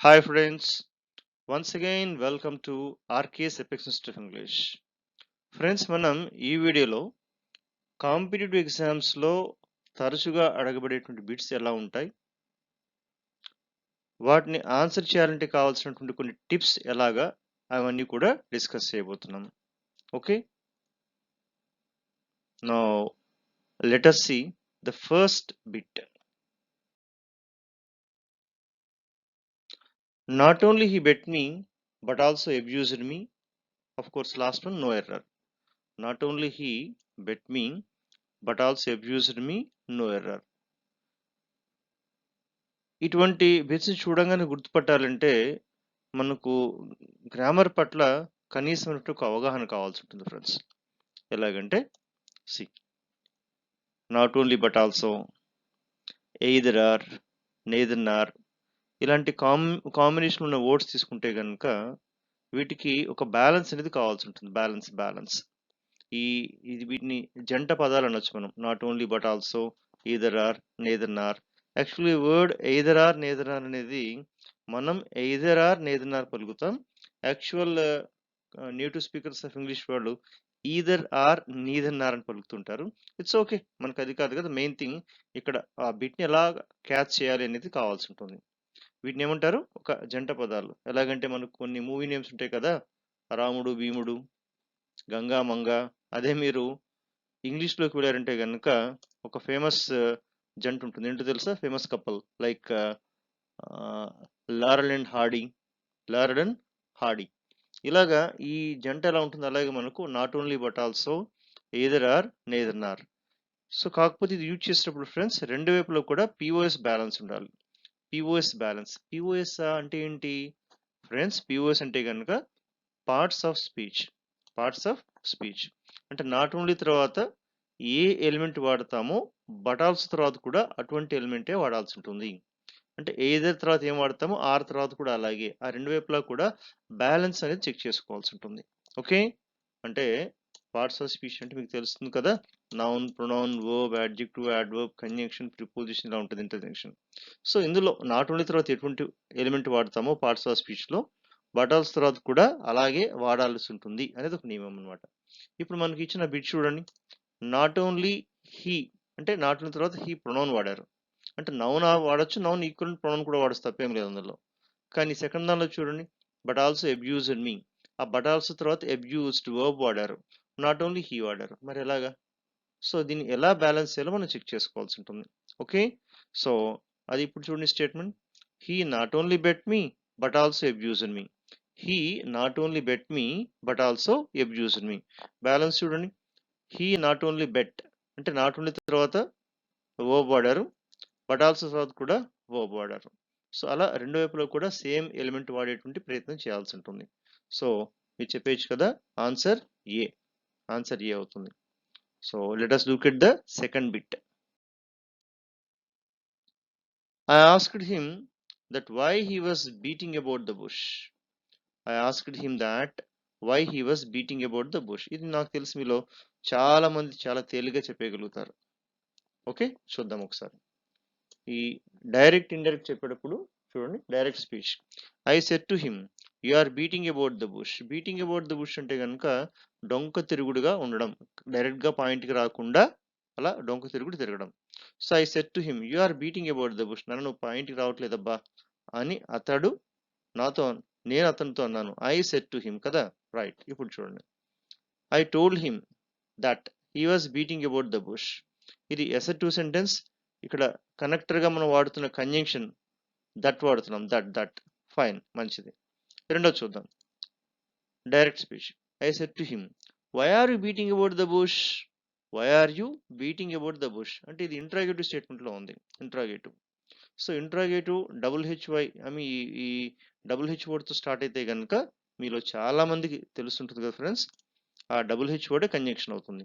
Hi friends, once again welcome to RK's Epic System English. Friends మనం ఈ వీడియోలో competitive ఎగ్జామ్స్లో తరచుగా అడగబడేటువంటి బిట్స్ ఎలా ఉంటాయి, వాటిని ఆన్సర్ చేయాలంటే కావాల్సినటువంటి కొన్ని టిప్స్ ఎలాగా అవన్నీ కూడా డిస్కస్ చేయబోతున్నాం. Okay, now let us see the first bit. Not only he bet me but also abused me. Of course, last one no error. Not only he bet me but also abused me, no error. ఇటువంటి bits చూడంగానే గుర్తుపట్టాలంటే మనకు grammar పట్ల కనీసమైనటువంటి ఒక అవగాహన కావాల్సి ఉంటుంది friends. ఎలాగంటే see not only but also, either or, neither or, ఇలాంటి కాంబినేషన్ ఉన్న వర్డ్స్ తీసుకుంటే కనుక వీటికి ఒక బ్యాలెన్స్ అనేది కావాల్సి ఉంటుంది. బ్యాలెన్స్ ఇది వీటిని జంట పదాలు అనొచ్చు మనం. Not only but also, either or, neither or. Actually word either or, neither or అనేది మనం ఎయిదర్ ఆర్, నేదర్ ఆర్ పలుకుతాం. Actual native speakers of English వాళ్ళు ఈదర్ ఆర్, నీదర్ ఆర్ అని పలుకుతుంటారు. ఇట్స్ ఓకే, మనకు అది కాదు కదా మెయిన్ థింగ్. ఇక్కడ ఆ బిట్ని ఎలా క్యాచ్ చేయాలి అనేది కావాల్సి ఉంటుంది. వీటిని ఏమంటారు? ఒక జంట పదాలు. ఎలాగంటే మనకు కొన్ని మూవీ నేమ్స్ ఉంటాయి కదా, రాముడు, భీముడు, గంగా, మంగ. అదే మీరు ఇంగ్లీష్లోకి వెళ్ళారంటే కనుక ఒక ఫేమస్ జంట ఉంటుంది. ఏంటో తెలుసా? Famous couple like Laurel and Hardy. ఇలాగా ఈ జంట ఎలా ఉంటుంది, అలాగే మనకు not only but also, either or, neither or. So కాకపోతే ఇది యూజ్ చేసేటప్పుడు ఫ్రెండ్స్ రెండు వైపులో కూడా పిఓఎస్ బ్యాలెన్స్ ఉండాలి. పిఓఎస్ అంటే ఏంటి ఫ్రెండ్స్? పిఓఎస్ అంటే కనుక పార్ట్స్ ఆఫ్ స్పీచ్. అంటే నాట్ ఓన్లీ తర్వాత ఏ ఎలిమెంట్ వాడతామో బట్ ఆల్సో తర్వాత కూడా అటువంటి ఎలిమెంటే వాడాల్సి ఉంటుంది. అంటే ఏదర్ తర్వాత ఏం వాడతామో ఆర్ తర్వాత కూడా అలాగే ఆ రెండు వైపులా కూడా బ్యాలెన్స్ అనేది చెక్ చేసుకోవాల్సి ఉంటుంది. ఓకే, అంటే పార్ట్స్ ఆఫ్ స్పీచ్ అంటే మీకు తెలుస్తుంది కదా, noun, pronoun, verb, adjective, adverb, conjunction, preposition ఇలా ఉంటుంది ఇంటర్జెక్షన్. సో ఇందులో నాట్ ఓన్లీ తర్వాత ఎటువంటి ఎలిమెంట్ వాడతామో పార్ట్స్ ఆఫ్ స్పీచ్లో బట్ ఆల్సో తర్వాత కూడా అలాగే వాడాల్సి ఉంటుంది అనేది ఒక నియమం అనమాట. ఇప్పుడు మనకి ఇచ్చిన బిట్ చూడండి. నాట్ ఓన్లీ హీ అంటే నాట్ ఓన్లీ తర్వాత హీ ప్రొనౌన్ వాడారు. అంటే నౌన్ వాడచ్చు, నౌన్ ఈక్వల్ ప్రొనౌన్ కూడా వాడచ్చు, తప్పేం లేదు అందులో. కానీ సెకండ్ దానిలో చూడండి, బట్ ఆల్సో అబ్యూజ్డ్ మీ. ఆ బట్ ఆల్సో తర్వాత అబ్యూజ్డ్ వర్బ్ వాడారు, నాట్ ఓన్లీ హీ వాడారు. మరి ఎలాగా? సో దీన్ని ఎలా బ్యాలెన్స్ చేయాలో మనం చెక్ చేసుకోవాల్సి ఉంటుంది. ఓకే, సో అది ఇప్పుడు చూడండి statement. He not only beat me but also abused me. He not only beat me but also abused me. Balance చూడండి. హీ నాట్ ఓన్లీ బెట్ అంటే నాట్ ఓన్లీ తర్వాత వర్బ్ వాడారు, బట్ ఆల్సో తర్వాత కూడా verb వాడారు. సో అలా రెండు వైపులో కూడా సేమ్ ఎలిమెంట్ వాడేటువంటి ప్రయత్నం చేయాల్సి ఉంటుంది. సో మీరు చెప్పేయచ్చు కదా, ఆన్సర్ ఏ అవుతుంది. So let us look at the second bit. I asked him that why he was beating about the bush. ఇది నాకు తెలిసి మీలో చాలా మంది చాలా తేలిగ్గా చెప్పగలుగుతారు. ఓకే, చూద్దాం ఒకసారి. ఈ డైరెక్ట్ ఇండైరెక్ట్ చెప్పేటప్పుడు చూడండి, direct speech. I said to him you are beating about the bush అంటే కనుక డొంక తిరుగుడుగా ఉండడం, డైరెక్ట్ గా పాయింట్ కి రాకుండా అలా డొంక తిరుగుడు తిరగడం. So I said to him you are beating about the bush. నన్ను నువ్వు పాయింట్ కి రావట్లేదబ్బా అని నేను అతనితో అన్నాను. ఐ సెడ్ టు హిమ్ కదా, రైట్. ఇప్పుడు చూడండి, I told him that he was beating about the bush. ఇది అసర్టివ్ సెంటెన్స్. ఇక్కడ కనెక్టర్ గా మనం వాడుతున్న కంజంక్షన్ దట్ వాడుతున్నాం, దట్ ఫైన్, మంచిది. రెండో చూద్దాం, direct speech. I said to him why are you beating about the bush అంటే ఇది ఇంట్రాగేటివ్ స్టేట్మెంట్ లో ఉంది. Interrogative. So interrogative double H Y ఈ డబుల్ హెచ్ వర్డ్తో స్టార్ట్ అయితే కనుక మీలో చాలా మందికి తెలుస్తుంటుంది కదా ఫ్రెండ్స్, ఆ డబుల్ హెచ్ వర్డే కంజంక్షన్ అవుతుంది.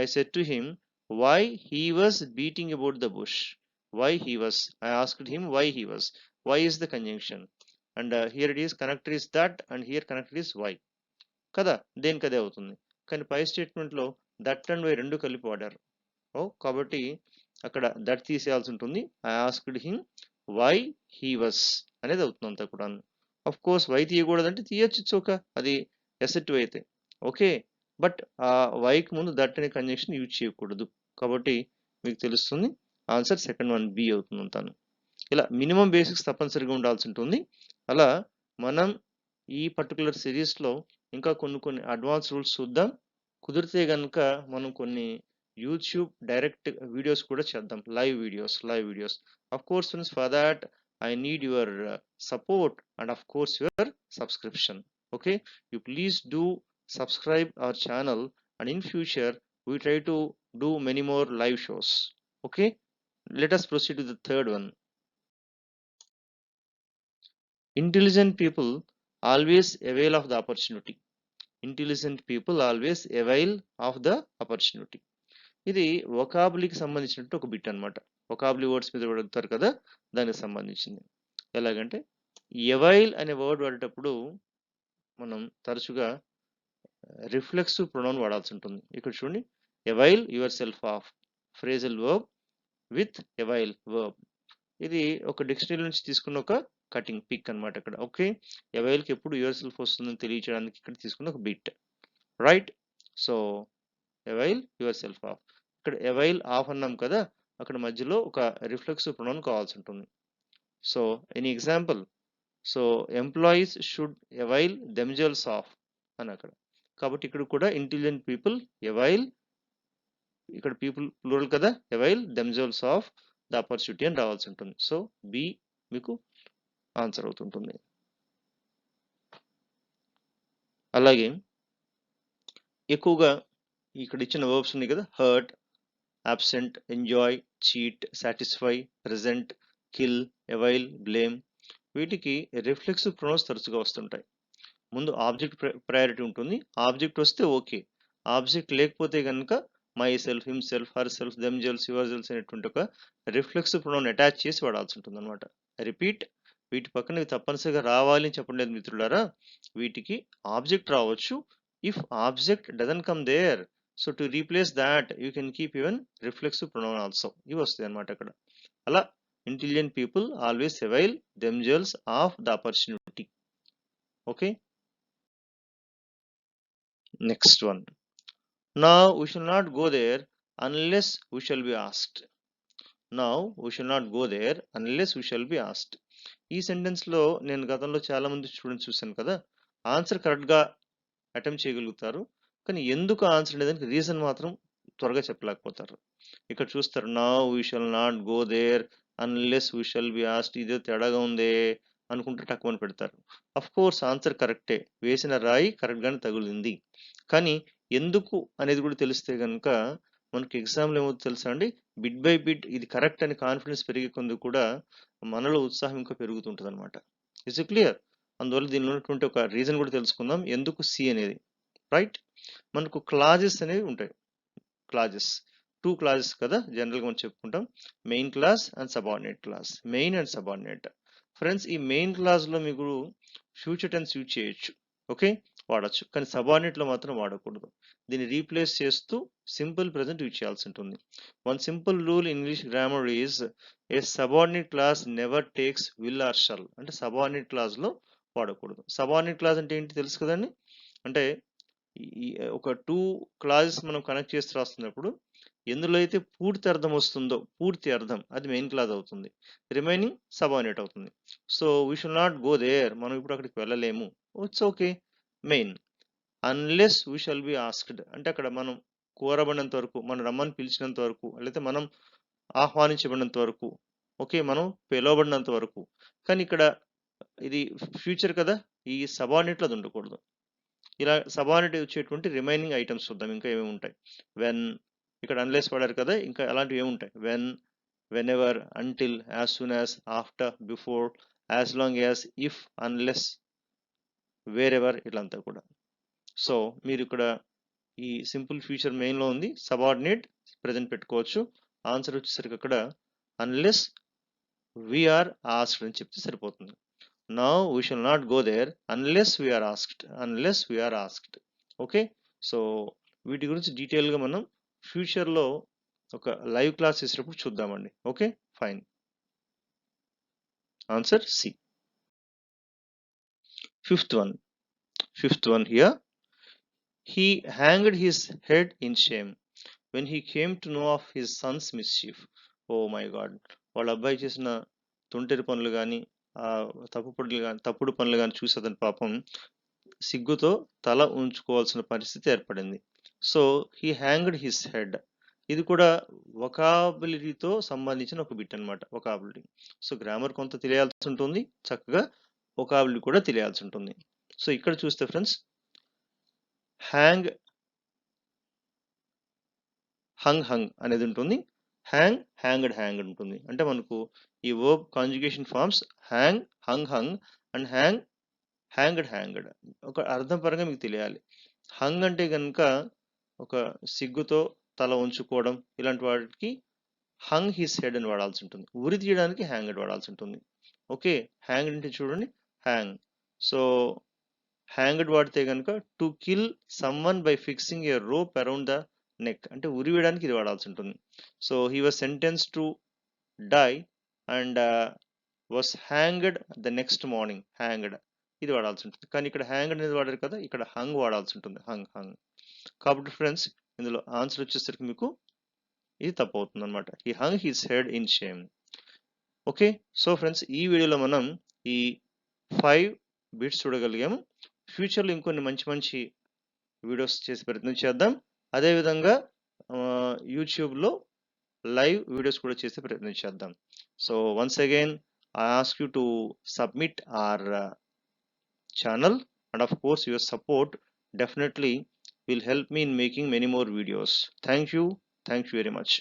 I said to him why he was beating about the bush. I asked him why he was. Why is the conjunction, and here it is connector is that, and here connector is why కదా, దేనికదే అవుతుంది. కానీ పై statement లో that and why రెండు కలిపి వాడారు. కాబట్టి అక్కడ దట్ తీసేయాల్సి ఉంటుంది. I asked him why he was అనేది అవుతుంది అంతా కూడా. ఆఫ్ కోర్స్ వై తీయకూడదంటే తీయచ్చు, చోక అది ఎసెటివ్ అయితే ఓకే. బట్ ఆ వైకి ముందు దట్ అనే కంజంక్షన్ యూజ్ చేయకూడదు. కాబట్టి మీకు తెలుస్తుంది ఆన్సర్ సెకండ్ వన్ బి అవుతుంది అంతాను. ఇలా మినిమం బేసిక్స్ తప్పనిసరిగా ఉండాల్సి ఉంటుంది. అలా మనం ఈ పర్టికులర్ సిరీస్లో ఇంకా కొన్ని అడ్వాన్స్ రూల్స్ చూద్దాం. కుదిరితే కనుక మనం కొన్ని యూట్యూబ్ డైరెక్ట్ వీడియోస్ కూడా చేద్దాం, live videos. Of course friends, for that I need your support and of course your subscription. Okay, you please do subscribe our channel, and in future we try to do many more live shows. Okay, let us proceed to the third one. Intelligent people always avail of the opportunity. Intelligent people always avail of the opportunity. ఇది వొకాబులీకి సంబంధించినట్టు ఒక bit అనమాట. వొకాబులీ words మీద అడుగుతారు కదా, దానికి సంబంధించింది. ఎలాగంటే avail అనే వర్డ్ వాడేటప్పుడు మనం తరచుగా రిఫ్లెక్సివ్ ప్రొనౌన్ వాడాల్సి ఉంటుంది. ఇక్కడ చూడండి, avail your self of, phrasal verb with avail verb. ఇది ఒక డిక్షనరీ నుంచి తీసుకున్న ఒక కటింగ్ పిక్ అనమాట ఇక్కడ. ఓకే, అవైల్కి ఎప్పుడు యువర్ సెల్ఫ్ వస్తుందని తెలియచేయడానికి ఇక్కడ తీసుకున్న ఒక bit, right? So avail your self of, ఇక్కడ అవైల్ ఆఫ్ అన్నాం కదా, అక్కడ మధ్యలో ఒక రిఫ్లెక్సివ్ ప్రొనౌన్ కావాల్సి ఉంటుంది. So any example, so employees should avail themselves of అని అక్కడ. కాబట్టి ఇక్కడ కూడా ఇంటెలిజెంట్ పీపుల్ అవైల్, ఇక్కడ పీపుల్ ప్లూరల్ కదా, avail themselves of the opportunity అని రావాల్సి ఉంటుంది. సో బి మీకు ఆన్సర్ అవుతుంటుంది. అలాగే ఎక్కువగా ఇక్కడ ఇచ్చిన వర్బ్స్ ఉన్నాయి కదా, hurt, absent, enjoy, cheat, satisfy, present, kill, avail, blame, వీటికి రిఫ్లెక్సివ్ ప్రొనౌన్స్ తరచుగా వస్తుంటాయి. ముందు ఆబ్జెక్ట్ ప్రయారిటీ ఉంటుంది. ఆబ్జెక్ట్ వస్తే ఓకే, ఆబ్జెక్ట్ లేకపోతే కనుక my self, him self, her self, them self, your self అనేటువంటి ఒక రిఫ్లెక్సివ్ ప్రొనౌన్ అటాచ్ చేసి వాడాల్సి ఉంటుంది అనమాట. రిపీట్, వీటి పక్కన ఇవి తప్పనిసరిగా రావాలి అని చెప్పడం లేదు మిత్రులారా. వీటికి ఆబ్జెక్ట్ రావచ్చు. If object doesn't come there, so to replace that you can keep even reflexive pronoun also. ఇవి వస్తాయి అనమాట అక్కడ. అలా intelligent people always avail themselves of the opportunity. Okay, next one. Now we shall not go there unless we shall be asked. Now we shall not go there unless we shall be asked. ఈ sentence లో నేను గతంలో చాలా మంది students చూశాను కదా, answer correct గా attempt చేయగలుగుతారు, కానీ ఎందుకు ఆన్సర్ అనేదానికి రీజన్ మాత్రం త్వరగా చెప్పలేకపోతారు. ఇక్కడ చూస్తారు, now we shall not go there unless we shall be asked, ఇదే తేడాగా ఉందే అనుకుంటే టక్కుమని పెడతారు. అఫ్ కోర్స్ ఆన్సర్ కరెక్టే, వేసిన రాయి కరెక్ట్ గానే తగులింది, కానీ ఎందుకు అనేది కూడా తెలిస్తే కనుక మనకి ఎగ్జామ్లో ఏమవుతుందో తెలుసా అండి, బిట్ బై బిట్ ఇది కరెక్ట్ అని కాన్ఫిడెన్స్ పెరిగే కొందుకు కూడా మనలో ఉత్సాహం ఇంకా పెరుగుతుంటుంది అనమాట. Is it clear? అందువల్ల దీనిలో ఉన్నటువంటి ఒక రీజన్ కూడా తెలుసుకుందాం, ఎందుకు సి అనేది. రైట్, మనకు క్లాజెస్ అనేవి ఉంటాయి. క్లాజెస్, 2 క్లాజెస్ కదా జనరల్గా మనం చెప్పుకుంటాం, main class and subordinate class. Main and subordinate. Friends, ఈ మెయిన్ క్లాస్లో మీకు ఫ్యూచర్ టెన్స్ యూజ్ చేయొచ్చు, ఓకే, వాడచ్చు, కానీ సబార్డినేట్లో మాత్రం వాడకూడదు. దీన్ని రీప్లేస్ చేస్తూ సింపుల్ ప్రెజెంట్ యూజ్ చేయాల్సి ఉంటుంది. One simple rule in English grammar is a subordinate class never takes will or shall. అంటే సబార్డినేట్ క్లాస్లో వాడకూడదు. సబార్డినేట్ క్లాస్ అంటే ఏంటి తెలుసు కదండి, అంటే ఒక 2 క్లాజెస్ మనం కనెక్ట్ చేసి రాస్తున్నప్పుడు ఎందులో అయితే పూర్తి అర్థం వస్తుందో, పూర్తి అర్థం, అది మెయిన్ క్లాజ్ అవుతుంది, రిమైనింగ్ సబార్డినేట్ అవుతుంది. So we should not go there, మనం ఇప్పుడు అక్కడికి వెళ్ళలేము, it's okay, main. Unless we shall be asked, అంటే అక్కడ మనం కోరబడినంత వరకు, మనం రమ్మని పిలిచినంత వరకు, లేకపోతే మనం ఆహ్వానించబడినంత వరకు, ఓకే, మనం పిలువబడినంత వరకు. కానీ ఇక్కడ ఇది ఫ్యూచర్ కదా, ఈ సబార్డినేట్లో అది ఉండకూడదు. ఇలా సబార్డినేట్ వచ్చేటువంటి రిమైనింగ్ ఐటమ్స్ చూద్దాం, ఇంకా ఏమేమి ఉంటాయి. వెన్, ఇక్కడ అన్లెస్ వాడారు కదా, ఇంకా అలాంటివి ఏముంటాయి, when, whenever, until, as soon as, after, before, as long as, if, unless, wherever, ఇట్లంతా కూడా. సో మీరు ఇక్కడ ఈ సింపుల్ ఫ్యూచర్ మెయిన్లో ఉంది, సబార్డినేట్ ప్రెజెంట్ పెట్టుకోవచ్చు. ఆన్సర్ వచ్చేసరికి అక్కడ అన్లెస్ వీఆర్ ఆస్క్డ్ అని చెప్తే సరిపోతుంది. Now we shall not go there unless we are asked. Unless we are asked. Okay, so వీటి గురించి డీటెయిల్గా మనం ఫ్యూచర్లో ఒక లైవ్ క్లాస్ చేసేటప్పుడు చూద్దామండి. Okay, fine. Answer C. Fifth one here. He hanged his head in shame when he came to know of his son's mischief. Oh my God, వాళ్ళ అబ్బాయి చేసిన తుంటరి పనులు కానీ ఆ తప్పుడు పనులు కానీ చూసి అతని పాపం సిగ్గుతో తల ఉంచుకోవాల్సిన పరిస్థితి ఏర్పడింది. So he hanged his head. ఇది కూడా వొకాబులరీతో సంబంధించిన ఒక బిట్ అనమాట. వొకాబులరీ. సో గ్రామర్ కొంత తెలియాల్సి ఉంటుంది, చక్కగా వొకాబులరీ కూడా తెలియాల్సి ఉంటుంది. సో ఇక్కడ చూస్తే ఫ్రెండ్స్, హ్యాంగ్, హంగ్ అనేది ఉంటుంది. హ్యాంగ్డ్ ఉంటుంది. అంటే మనకు ఈ verb conjugation forms hang, hung and hanged. ఒక అర్థం పరంగా మీకు తెలియాలి. హంగ్ అంటే కనుక ఒక సిగ్గుతో తల ఉంచుకోవడం, ఇలాంటి వాటికి హంగ్ హిస్ హెడ్ అని వాడాల్సి ఉంటుంది. ఉరి తీయడానికి హ్యాంగ్డ్ వాడాల్సి ఉంటుంది. ఓకే, హ్యాంగ్డ్ అంటే చూడండి, హ్యాంగ్. సో హ్యాంగ్డ్ వాడితే కనుక to kill someone by fixing a rope around the neck, అంటే ఉరి వేయడానికి ఇది వాడాల్సి ఉంటుంది. So he was sentence to die and was hanged the next morning. Hanged ఇది వాడాల్సి ఉంటుంది. కానీ ఇక్కడ హ్యాంగ్డ్ అనేది వాడారు కదా, ఇక్కడ హంగ్ వాడాల్సి ఉంటుంది. హంగ్. కాబట్టి ఫ్రెండ్స్, ఇందులో ఆన్సర్ వచ్చేసరికి మీకు ఇది తప్పు అవుతుంది అనమాట. He hung his head in shame. Okay, so friends, ఈ వీడియోలో మనం ఈ 5 బిట్స్ చూడగలిగాము. ఫ్యూచర్లో ఇంకొన్ని మంచి వీడియోస్ చేసే ప్రయత్నం చేద్దాం. అదేవిధంగా యూట్యూబ్లో లైవ్ వీడియోస్ కూడా చేసే ప్రయత్నం చేద్దాం. So once again I ask you to submit our channel, and of course your support definitely will help me in making many more videos. Thank you very much.